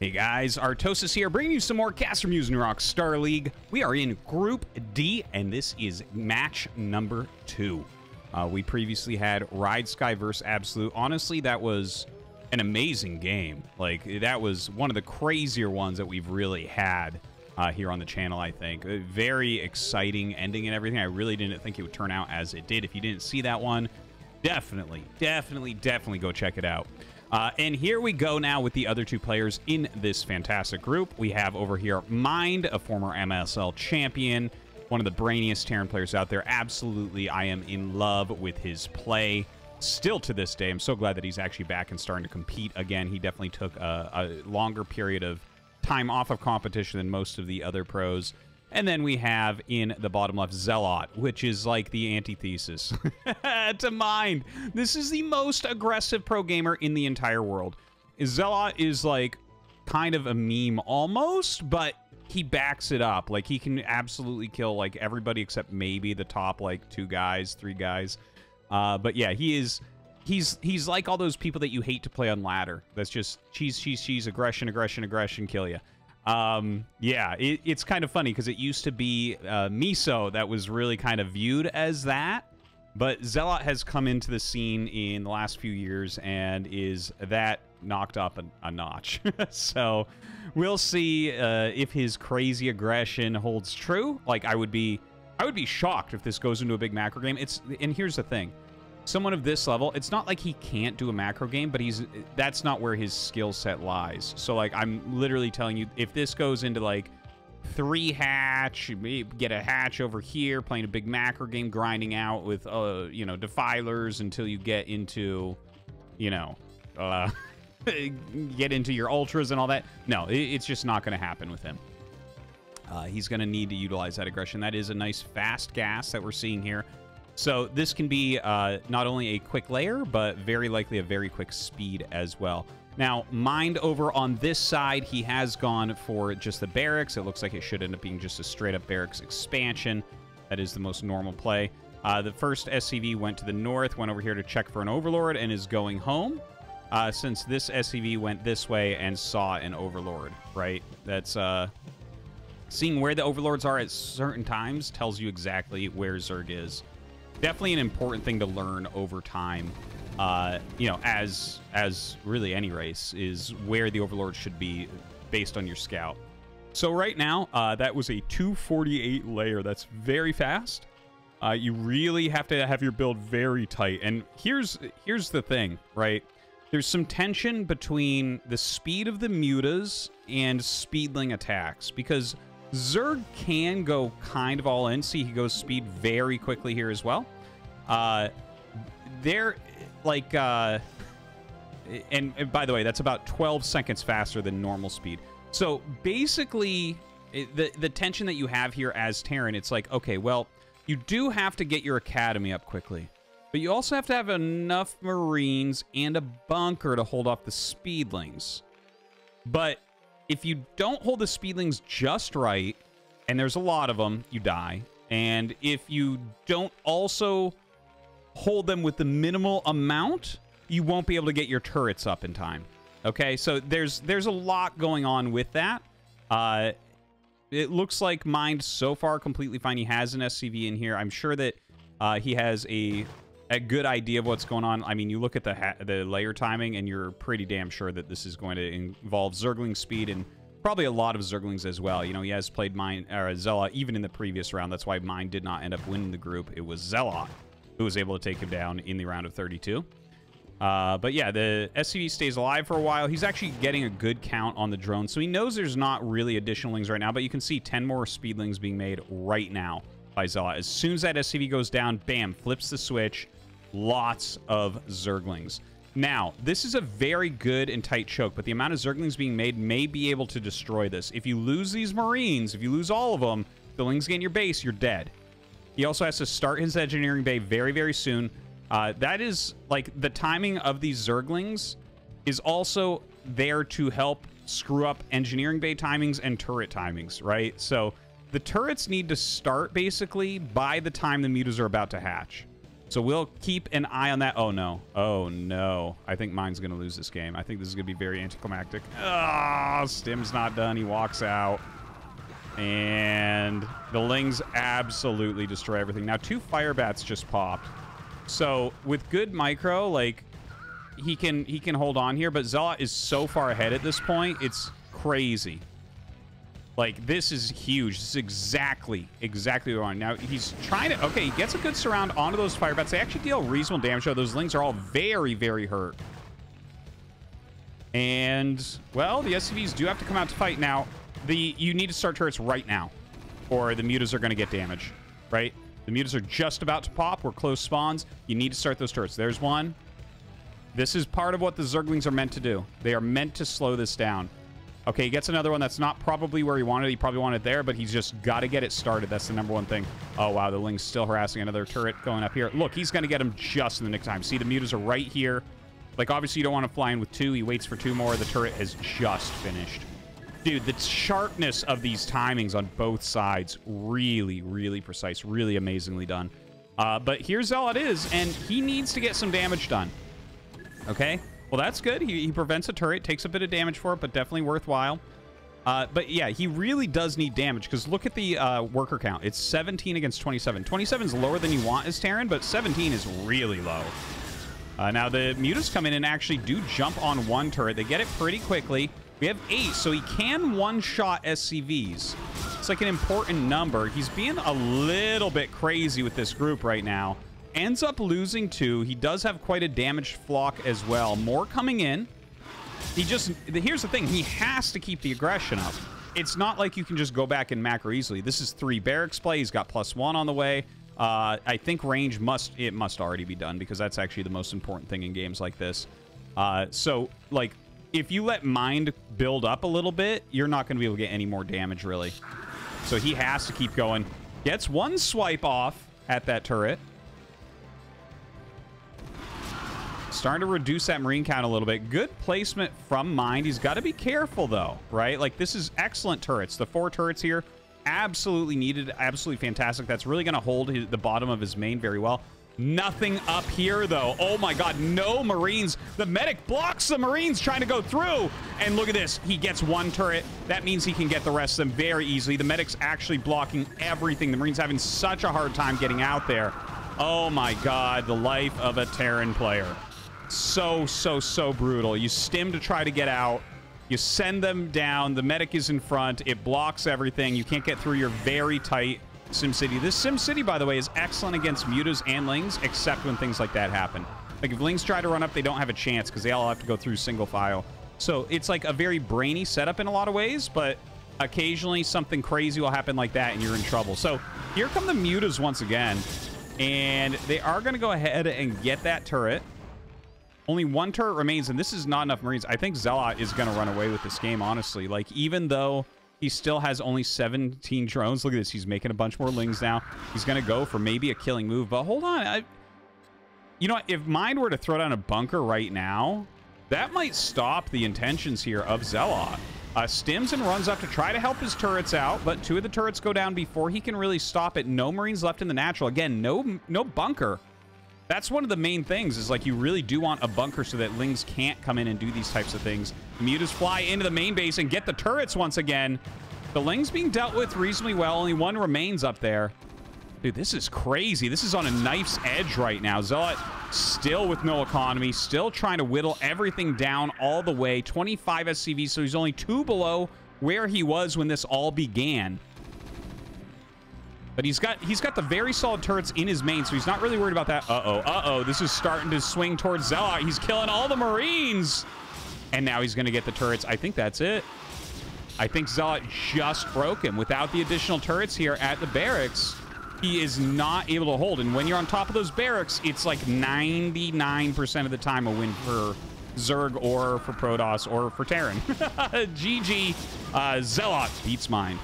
Hey guys, Artosis here, bringing you some more CasterMuse Narak StarLeague. We are in Group D, and this is match number 2. We previously had Ride Sky vs. Absolute. Honestly, that was an amazing game. Like, that was one of the crazier ones that we've really had here on the channel, I think. A very exciting ending and everything. I really didn't think it would turn out as it did. If you didn't see that one, definitely go check it out. And here we go now with the other two players in this fantastic group. We have over here Mind, a former MSL champion, one of the brainiest Terran players out there. Absolutely, I am in love with his play. Still to this day, I'm so glad that he's actually back and starting to compete again. He definitely took a longer period of time off of competition than most of the other pros. And then we have in the bottom left ZeLoT, which is like the antithesis to Mind. This is the most aggressive pro gamer in the entire world. ZeLoT is like kind of a meme almost, but he backs it up. Like, he can absolutely kill like everybody except maybe the top like 2 guys, 3 guys. But yeah, he's like all those people that you hate to play on ladder. That's just cheese, aggression, kill you. Yeah, it's kind of funny because it used to be Miso that was really kind of viewed as that, but ZeLoT has come into the scene in the last few years and is that knocked up a notch. So we'll see if his crazy aggression holds true. Like, I would be shocked if this goes into a big macro game. And here's the thing. Someone of this level, it's not like he can't do a macro game, but that's not where his skill set lies. So, like, I'm literally telling you, if this goes into, like, 3 hatch, you get a hatch over here, playing a big macro game, grinding out with, you know, defilers until you get into, you know, get into your ultras and all that. No, it's just not going to happen with him. He's going to need to utilize that aggression. That is a nice fast gas that we're seeing here. So this can be not only a quick layer, but very likely a very quick speed as well. Now, Mind over on this side, he has gone for just the barracks. It looks like it should end up being just a straight-up barracks expansion. That is the most normal play. The first SCV went to the north, went over here to check for an Overlord, and is going home. Since this SCV went this way and saw an Overlord, right? That's... seeing where the Overlords are at certain times tells you exactly where Zerg is. Definitely an important thing to learn over time, you know, as really any race, is where the Overlord should be based on your scout. So right now, that was a 248 layer. That's very fast. You really have to have your build very tight. And here's the thing, right? There's some tension between the speed of the mutas and speedling attacks, because Zerg can go kind of all in. See, he goes speed very quickly here as well. They're like, and by the way, that's about 12 seconds faster than normal speed. So basically, the tension that you have here as Terran, it's like, okay, well, you do have to get your academy up quickly, but you also have to have enough Marines and a bunker to hold off the speedlings. But if you don't hold the speedlings just right, and there's a lot of them, you die. And if you don't also hold them with the minimal amount, you won't be able to get your turrets up in time. Okay, so there's a lot going on with that. It looks like Mind so far completely fine. He has an SCV in here. I'm sure that he has a good idea of what's going on. I mean, you look at the layer timing, and you're pretty damn sure that this is going to involve Zergling speed and probably a lot of Zerglings as well. You know, he has played Mind or ZeLoT even in the previous round. That's why Mind did not end up winning the group. It was ZeLoT who was able to take him down in the round of 32. But yeah, the SCV stays alive for a while. He's actually getting a good count on the drone, so he knows there's not really additional lings right now, but you can see 10 more speedlings being made right now by ZeLoT. As soon as that SCV goes down, bam, flips the switch. Lots of Zerglings. Now, this is a very good and tight choke, but the amount of Zerglings being made may be able to destroy this. If you lose these Marines, if you lose all of them, the lings get in your base, you're dead. He also has to start his engineering bay very, very soon. That is, like, the timing of these Zerglings is also there to help screw up engineering bay timings and turret timings, right? So the turrets need to start, basically, by the time the mutas are about to hatch. So we'll keep an eye on that. Oh, no. Oh, no. I think mine's going to lose this game. I think this is going to be very anticlimactic. Oh, Stim's not done. He walks out. And the Lings absolutely destroy everything. Now, 2 fire bats just popped. So with good micro, like, he can hold on here. But ZeLoT is so far ahead at this point. It's crazy. Like, this is huge. This is exactly what we want. Now, he's trying to... Okay, he gets a good surround onto those fire bats. They actually deal reasonable damage, though. Those Lings are all very, very hurt. And, well, the SCVs do have to come out to fight. Now, you need to start turrets right now, or the mutas are going to get damage, right? The mutas are just about to pop. We're close spawns. You need to start those turrets. There's one. This is part of what the Zerglings are meant to do. They are meant to slow this down. Okay, he gets another one that's not probably where he wanted it. He probably wanted it there, but he's just got to get it started. That's the #1 thing. Oh, wow, the Ling's still harassing another turret going up here. Look, he's going to get him just in the nick of time. See, the mutas are right here. Like, obviously, you don't want to fly in with 2. He waits for 2 more. The turret has just finished. Dude, the sharpness of these timings on both sides, really, really precise. Really amazingly done. But here ZeLoT is, and he needs to get some damage done. Okay? Well, that's good. He prevents a turret, takes a bit of damage for it, but definitely worthwhile. But yeah, he really does need damage, because look at the worker count. It's 17 against 27. 27 is lower than you want as Terran, but 17 is really low. Now, the mutas come in and actually do jump on 1 turret. They get it pretty quickly. We have 8, so he can one-shot SCVs. It's like an important number. He's being a little bit crazy with this group right now. Ends up losing 2. He does have quite a damaged flock as well. More coming in. Here's the thing. He has to keep the aggression up. It's not like you can just go back and macro easily. This is 3 barracks play. He's got +1 on the way. I think range must already be done, because that's actually the most important thing in games like this. So, like, if you let mind build up a little bit, you're not going to be able to get any more damage, really. So he has to keep going. Gets 1 swipe off at that turret. Starting to reduce that marine count a little bit. Good placement from mind. He's got to be careful, though, right? Like, this is excellent turrets. The 4 turrets here, absolutely needed, absolutely fantastic. That's really going to hold the bottom of his main very well. Nothing up here, though. Oh, my God. No Marines. The medic blocks the Marines trying to go through. And look at this. He gets 1 turret. That means he can get the rest of them very easily. The medic's actually blocking everything. The Marines having such a hard time getting out there. Oh, my God. The life of a Terran player. So brutal. You stim to try to get out. You send them down. The medic is in front. It blocks everything. You can't get through. You're very tight. SimCity. This SimCity, by the way, is excellent against mutas and Lings, except when things like that happen. Like, if Lings try to run up, they don't have a chance, because they all have to go through single file. So it's like a very brainy setup in a lot of ways, but occasionally something crazy will happen like that, and you're in trouble. So here come the mutas once again, and they are going to go ahead and get that turret. Only 1 turret remains, and this is not enough Marines. I think ZeLoT is going to run away with this game, honestly. Like, even though he still has only 17 drones. Look at this. He's making a bunch more Lings now. He's going to go for maybe a killing move. But hold on. You know what? If mine were to throw down a bunker right now, that might stop the intentions here of ZeLoT. Stims and runs up to try to help his turrets out, but 2 of the turrets go down before he can really stop it. No Marines left in the natural. Again, no bunker. That's one of the main things, is like, you really do want a bunker so that Lings can't come in and do these types of things. Mutas fly into the main base and get the turrets once again. The Lings being dealt with reasonably well. Only 1 remains up there. Dude, this is crazy. This is on a knife's edge right now. ZeLoT still with no economy, still trying to whittle everything down all the way. 25 SCVs, so he's only 2 below where he was when this all began. But he's got the very solid turrets in his main, so he's not really worried about that. Uh-oh. This is starting to swing towards ZeLoT. He's killing all the Marines. And now he's going to get the turrets. I think that's it. I think ZeLoT just broke him. Without the additional turrets here at the barracks, he is not able to hold. And when you're on top of those barracks, it's like 99% of the time a win for Zerg or for Protoss or for Terran. GG. ZeLoT beats mine.